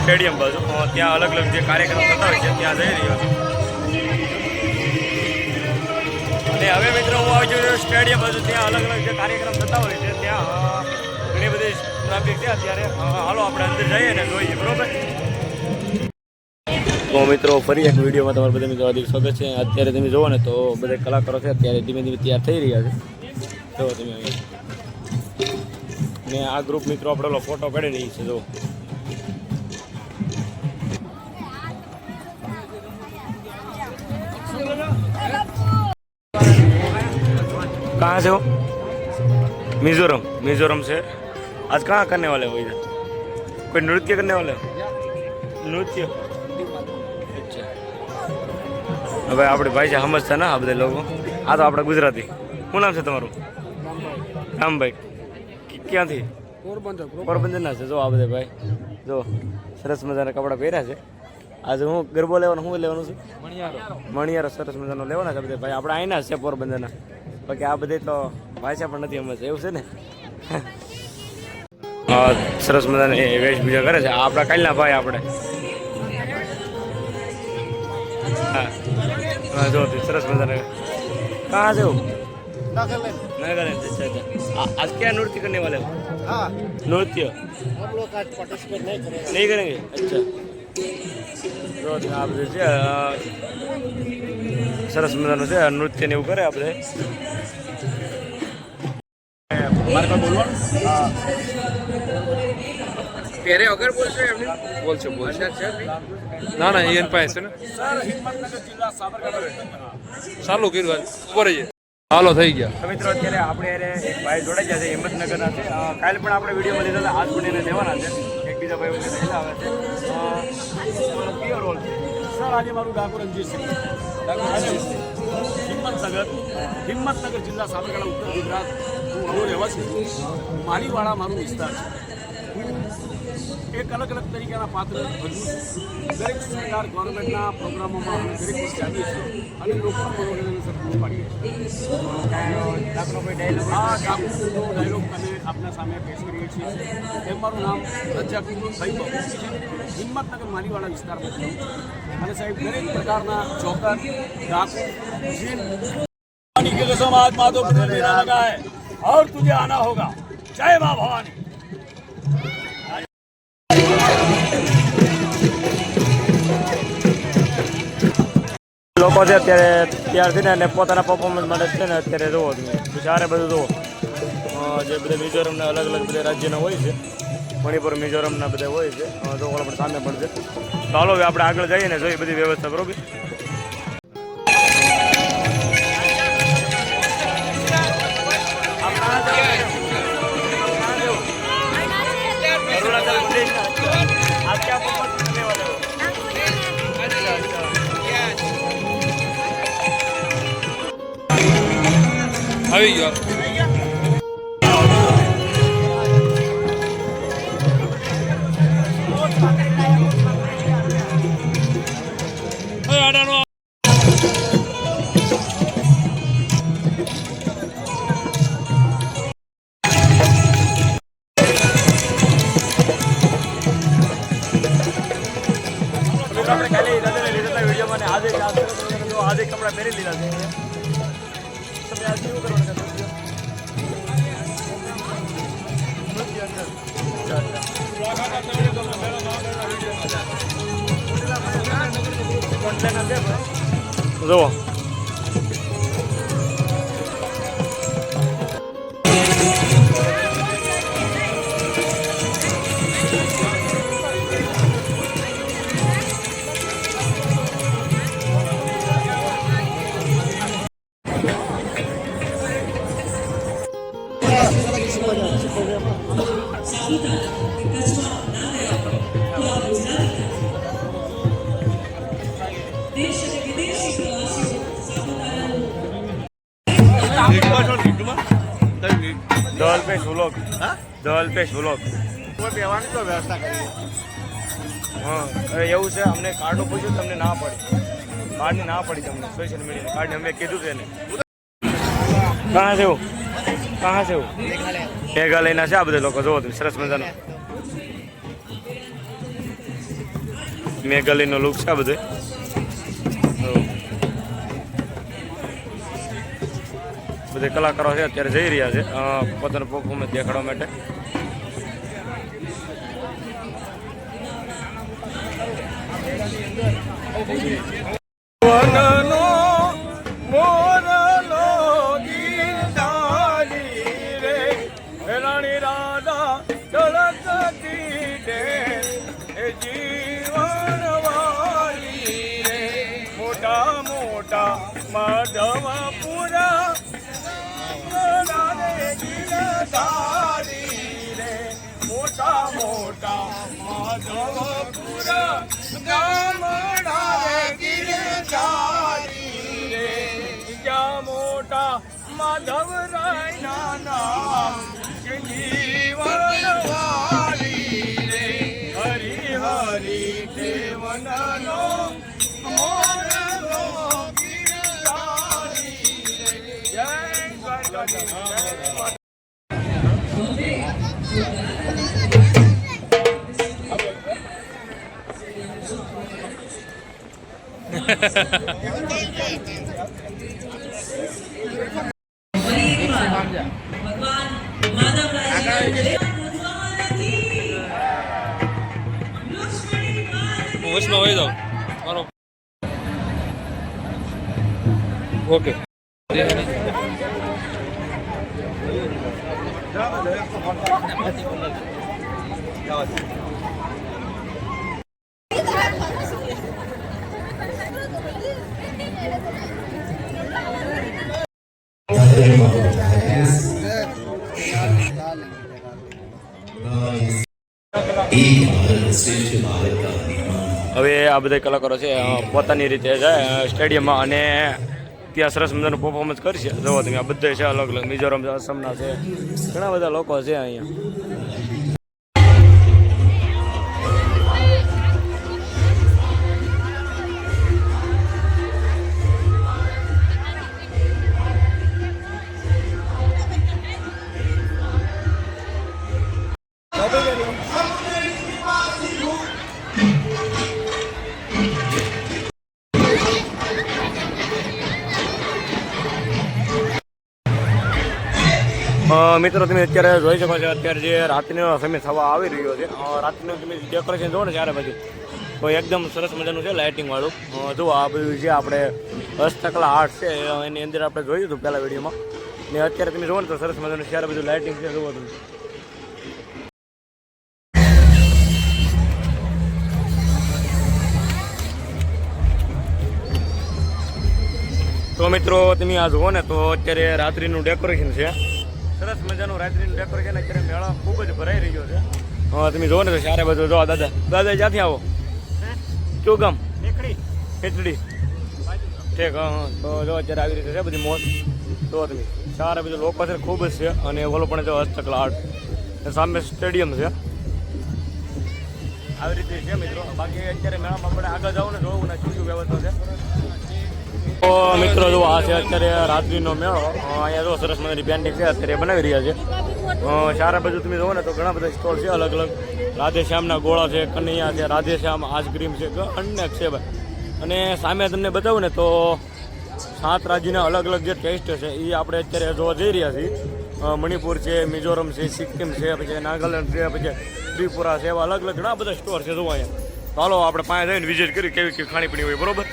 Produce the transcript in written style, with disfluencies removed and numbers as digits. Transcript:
Stadium બાજુ ત્યાં અલગ અલગ જે કાર્યક્રમ થતા હોય છે ત્યાં જઈ રહ્યો છું અને હવે મિત્રો હું આવી છું સ્ટેડિયમ બાજુ ત્યાં અલગ અલગ જે કાર્યક્રમ થતા હોય છે ત્યાં ઘણી બધી ટ્રાફિક છે અત્યારે હાલો આપણે અંદર જઈએ ને જોઈએ બરોબર તો મિત્રો ફરી એક વિડીયોમાં તમારા બધા મિત્રો હાર્દિક સ્વાગત છે અત્યારે તમે જુઓ ને તો બધા કલાકારો છે અત્યારે ધીમે ધીમે તૈયાર થઈ રહ્યા છે જુઓ તમે અહીંયા ને આ ગ્રુપ મિત્રો આપણે ફોટો કાઢી રહી છે જુઓ कहाँ से हो मिजोरम मिजोरम से आज कहाँ करने वाले हो इधर कोई नृत्य करने वाले हो नृत्य अच्छा હવે આપણે ભાઈ છે સમજતા ના આ બધા લોકો આ તો આપણે ગુજરાતી શું નામ છે તમારું રામભાઈ ક્યાંથી પોરબંદરના છે જો આ બધા ભાઈ જો સરસ મજાના કપડાં પહેર્યા છે આજે હું ગરબો લેવાનો શું લેવાનું છે મણિયારો સરસ મજાનો લેવાના છે બધા ભાઈ આપણે અહીંના છે પોરબંદરના બાકી આ બધી તો ભાષા પણ નથી સમજતા એવું છે ને સરસ મજાની વેશભૂષા કરે છે આપણા કાલના ભાઈ આપણે હા જો સરસ મજાના कहाँ से हो नागालैंड अच्छा अच्छा आज क्या नृत्य करने वाले हो नृत्य हम लोग आज पार्टिसिपेट नहीं करेंगे अच्छा तो आप जैसे सरस मजाનું છે નૃત્ય ને એવું કરે આપણે મારે કોઈ બોલવાનું પહેરે વગર બોલશો એમને બોલશો બોલશો ના ના એન પાસે છે ને સર હિંમતનગર જિલ્લા સાબરકાંઠા ચાલુ કર્યું ઉપર જ હાલો થઈ ગયા મિત્રો અત્યારે આપણે એક ભાઈ જોડાઈ ગયા છે હિંમતનગરના છે કાલે પણ આપણે વિડીયોમાં લીધા હતા આજ પણ એને લેવાના છે એક બીજા ભાઈ રહેલા આવે છે કયો રોલ છે સર આજે મારું ડાકોર રણજીતસિંહ હિંમતનગર જિલ્લા સાબરકાંઠા ઉત્તર ગુજરાત હું રહેવાસી મારીવાડા મારું વિસ્તાર છે એક અલગ અલગ તરીકેના પાત્ર ભજવું દરેક સરકાર ગવર્મેન્ટના પ્રોગ્રામોમાં અમે દરેક વસ્તુ આવીએ છીએ અને લોકોનું મનોરંજન સર પૂરું પાડીએ ડાયલોગ અમે આપના સામે પેશ કરીએ છીએ તેમ મારું નામ રજ્જાક ભાઈ છે હિંમતનગર મારીવાડા વિસ્તારમાં છું અને સાહેબ દરેક પ્રકારના ચોકર ડાકુ જીન की कसम आज माधो मेरा लगा है और तुझे आना होगा जय मां भवानी લોકો છે અત્યારે તૈયાર થઈને અને પોતાના પરફોર્મન્સ માટે છે ને અત્યારે જુઓ તમે ચારે બધું જુઓ જે બધા મિઝોરમના અલગ અલગ બધા રાજ્યના હોય છે મણિપુર મિઝોરમના બધા હોય છે જો પણ સામે પણ છે ચાલો હવે આપણે આગળ જઈએ ને જોઈએ બધી વ્યવસ્થા બરોબર आप क्या परफॉर्मेंस करने वाले हो આવી ગયો આપણે કાલે લીધા વિડીયોમાં આજે કપડા પહેરી લીધા છે તમે આજે શું કરવાનું જુઓ ધવલભાઈ સુલોક ધવલભાઈ સુલોક કોઈ બેવાની તો વ્યવસ્થા કરી હા એવું છે અમને કાર્ડનું પૂછ્યું તમને ના પડી કાર્ડની ના પડી તમને સોશિયલ મીડિયા કાર્ડને અમે કીધું છે એને કहाँ से हो कहाँ से हो મેઘાલયના છે આ બધા લોકો જોવો તમે સરસ મજાનો મેઘાલયનો લુક છે આ બધે. બધે કલાકારો છે અત્યારે જઈ રહ્યા છે પોતાનું પરફોર્મન્સ દેખાડવા માટે. માધવપુરા મોટા મોટા માધવપુરા ગામડા ગિરધારી રે જ્યાં મોટા માધવરાય નામ જીવન વારી રે હરી હરી દેવનનો મોરલો ગિરધારી રે જય દ્વારકાધીશ. વચમાં વહી જાઓ મારો ઓકે. હવે આ બધા કલાકારો છે પોતાની રીતે જાય સ્ટેડિયમમાં અને ત્યાં સરસ મજાનું પરફોર્મન્સ કરશે. જોવો તમે આ બધા છે અલગ અલગ મિઝોરમ છે, આસામના છે, ઘણા બધા લોકો છે અહીંયા. મિત્રો તમે અત્યારે જોઈ શકો છો અત્યારે જે રાતનો સમય થવા આવી રહ્યો છે. રાતનું તમે ડેકોરેશન જુઓ ને ચારે બાજુ તો એકદમ સરસ મજાનું છે લાઇટિંગવાળું. જુઓ આ બધું જે આપણે હસ્તકલા આર્ટ છે એની અંદર આપણે જોયું હતું પહેલાં વિડીયોમાં ને અત્યારે તમે જુઓ ને તો સરસ મજાનું ચારે બધું લાઇટિંગ છે. જુઓ તમે તો મિત્રો તમે આ જુઓ ને તો અત્યારે રાત્રિનું ડેકોરેશન છે. સરસ મજાનું રાત્રિનું ડેકોરેશન અત્યારે મેળા ખૂબ જ ભરાઈ રહ્યો છે. તમે જુઓ ને તો સારે બધું જો દાદા ક્યાંથી આવો? કયું ગામ? ખીચડી. ઠીક. હા તો જો અત્યારે આવી રીતે છે બધી મોજ. તો તમે સારા બધું લોકો છે ખૂબ જ છે અને ઓલો પણ જો હસ્તકલા આર્ટ સામે સ્ટેડિયમ છે આવી રીતે છે મિત્રો. બાકી અત્યારે મેળામાં આપણે આગળ જવું ને જોવું ને શું શું વ્યવસ્થા છે. તો મિત્રો જો આ છે અત્યારે રાત્રિનો મેળો. અહીંયા જો સરસ મજાની પેન્ટિંગ છે અત્યારે બનાવી રહ્યા છે. સારા બાજુ તમે જુઓ ને તો ઘણા બધા સ્ટોલ છે અલગ અલગ. રાધેશ્યામના ગોળા છે, કનૈયા છે, રાધેશ્યામ આઈસ્ક્રીમ છે, અનેક છે ભાઈ. અને સામે તમને બતાવું ને તો 7 રાજ્યના અલગ અલગ જે ટેસ્ટ છે એ આપણે અત્યારે જોવા જઈ રહ્યા છીએ. મણિપુર છે, મિઝોરમ છે, સિક્કિમ છે, પછી નાગાલેન્ડ છે, પછી ત્રિપુરા છે, એવા અલગ અલગ ઘણા બધા સ્ટોર છે જોવા અહીંયા. ચાલો આપણે પાસે જઈને વિઝિટ કરી કેવી કેવી ખાણીપીણી હોય બરોબર.